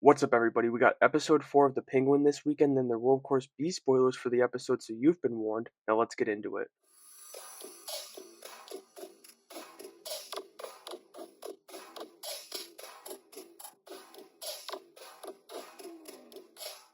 What's up, everybody? We got episode 4 of The Penguin this weekend, and there will, of course, be spoilers for the episode, so you've been warned. Now let's get into it.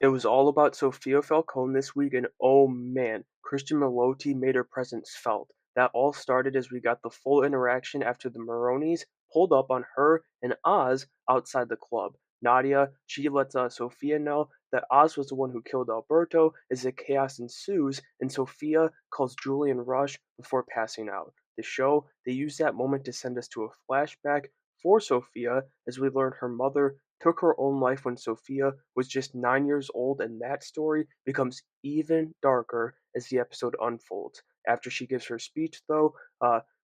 It was all about Sofia Falcone this week, and oh man, Cristin Milioti made her presence felt. That all started as we got the full interaction after the Maronis pulled up on her and Oz outside the club. Nadia, she lets Sofia know that Oz was the one who killed Alberto as the chaos ensues, and Sofia calls Julian Rush before passing out. The show, they use that moment to send us to a flashback for Sofia as we learn her mother took her own life when Sophia was just 9 years old, and that story becomes even darker as the episode unfolds. After she gives her speech, though,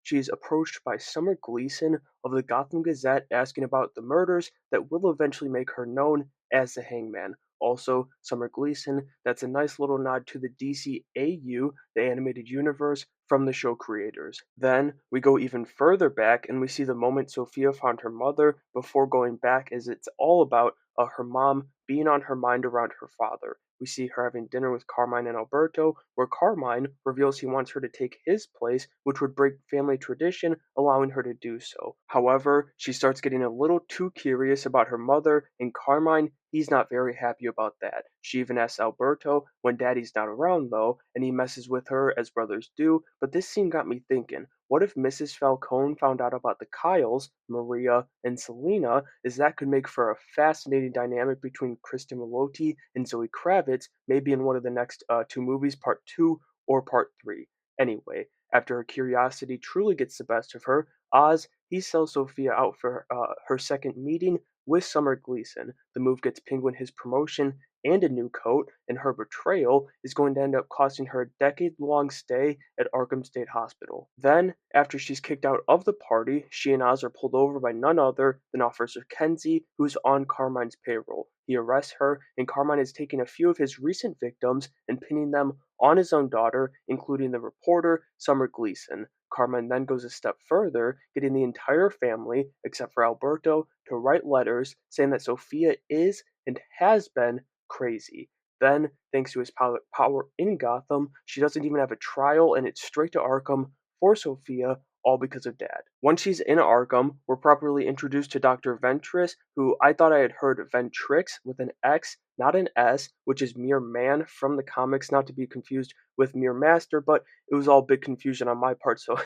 she is approached by Summer Gleason of the Gotham Gazette asking about the murders that will eventually make her known as the Hangman. Also, Summer Gleason, that's a nice little nod to the DCAU, the animated universe, from the show creators. Then we go even further back and we see the moment Sophia found her mother before going back, as it's all about her mom being on her mind around her father. We see her having dinner with Carmine and Alberto, where Carmine reveals he wants her to take his place, which would break family tradition, allowing her to do so. However, she starts getting a little too curious about her mother, and Carmine, he's not very happy about that. She even asks Alberto when Daddy's not around, though, and he messes with her as brothers do. But this scene got me thinking, what if Mrs. Falcone found out about the Kyles, Maria, and Selena, as that could make for a fascinating dynamic between Kristen Milioti and Zoe Kravitz, maybe in one of the next two movies, part 2 or part 3. Anyway, after her curiosity truly gets the best of her, Oz, he sells Sophia out for her second meeting with Summer Gleason. The move gets Penguin his promotion and a new coat, and her betrayal is going to end up costing her a decade-long stay at Arkham State Hospital. Then, after she's kicked out of the party, she and Oz are pulled over by none other than Officer Kenzie, who's on Carmine's payroll. He arrests her, and Carmine is taking a few of his recent victims and pinning them on his own daughter, including the reporter, Summer Gleason. Carmine then goes a step further, getting the entire family, except for Alberto, to write letters saying that Sophia is and has been crazy. Then, thanks to his power in Gotham, she doesn't even have a trial, and it's straight to Arkham for Sophia, all because of Dad. Once she's in Arkham, we're properly introduced to Dr. Ventress, who I thought I had heard Ventrix with an X, not an S, which is Mere Man from the comics, not to be confused with Mere Master, but it was all big confusion on my part, so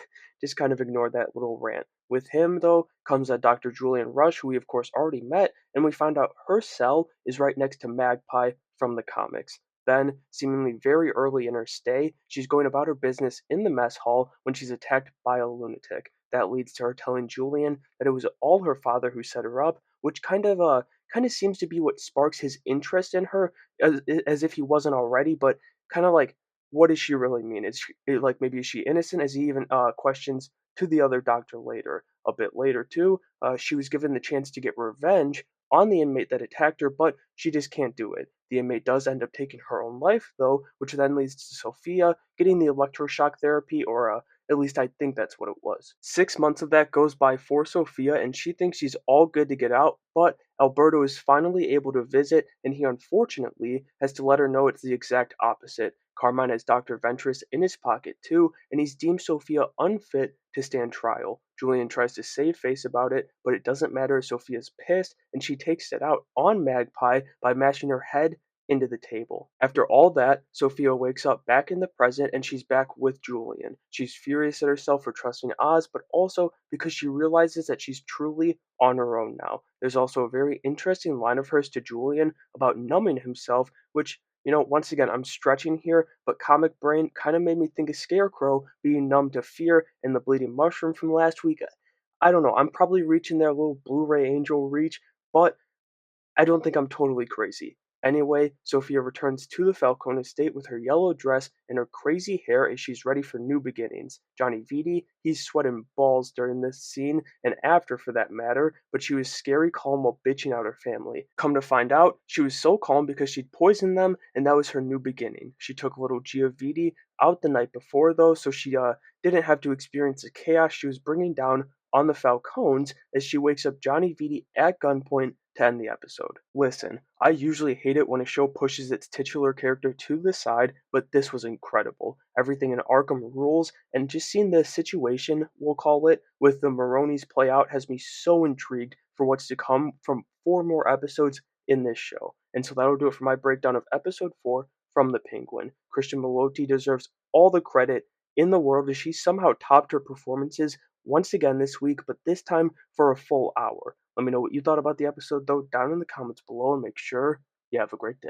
just kind of ignore that little rant. With him, though, comes Dr. Julian Rush, who we of course already met, and we find out her cell is right next to Magpie from the comics. Then, seemingly very early in her stay, she's going about her business in the mess hall when she's attacked by a lunatic. That leads to her telling Julian that it was all her father who set her up, which kind of seems to be what sparks his interest in her, as if he wasn't already. But kind of like, what does she really mean? Like, maybe is she innocent? As he even questions to the other doctor later. A bit later too, she was given the chance to get revenge on the inmate that attacked her, but she just can't do it. The inmate does end up taking her own life, though, which then leads to Sophia getting the electroshock therapy, or at least I think that's what it was. 6 months of that goes by for Sophia, and she thinks she's all good to get out, but Alberto is finally able to visit, and he unfortunately has to let her know it's the exact opposite. Carmine has Dr. Ventress in his pocket too, and he's deemed Sophia unfit to stand trial. Julian tries to save face about it, but it doesn't matter. Sophia's pissed, and she takes it out on Magpie by mashing her head into the table. After all that, Sophia wakes up back in the present and she's back with Julian. She's furious at herself for trusting Oz, but also because she realizes that she's truly on her own now. There's also a very interesting line of hers to Julian about numbing himself, which, once again, I'm stretching here, but Comic Brain kind of made me think of Scarecrow being numb to fear and the bleeding mushroom from last week. I don't know, I'm probably reaching their little Blu-ray angel reach, but I don't think I'm totally crazy. Anyway, Sophia returns to the Falcone estate with her yellow dress and her crazy hair as she's ready for new beginnings. Johnny Vitti, he's sweating balls during this scene, and after for that matter, but she was scary calm while bitching out her family. Come to find out, she was so calm because she'd poisoned them, and that was her new beginning. She took little Gia Vitti out the night before, though, so she didn't have to experience the chaos she was bringing down on the Falcones as she wakes up Johnny Vitti at gunpoint to end the episode. Listen, I usually hate it when a show pushes its titular character to the side, but this was incredible. Everything in Arkham rules, and just seeing the situation, we'll call it, with the Maronis play out has me so intrigued for what's to come from 4 more episodes in this show. And so that'll do it for my breakdown of episode 4 from The Penguin. Christian Milioti deserves all the credit in the world as she somehow topped her performances once again this week, but this time for a full hour. Let me know what you thought about the episode, though, down in the comments below, and make sure you have a great day.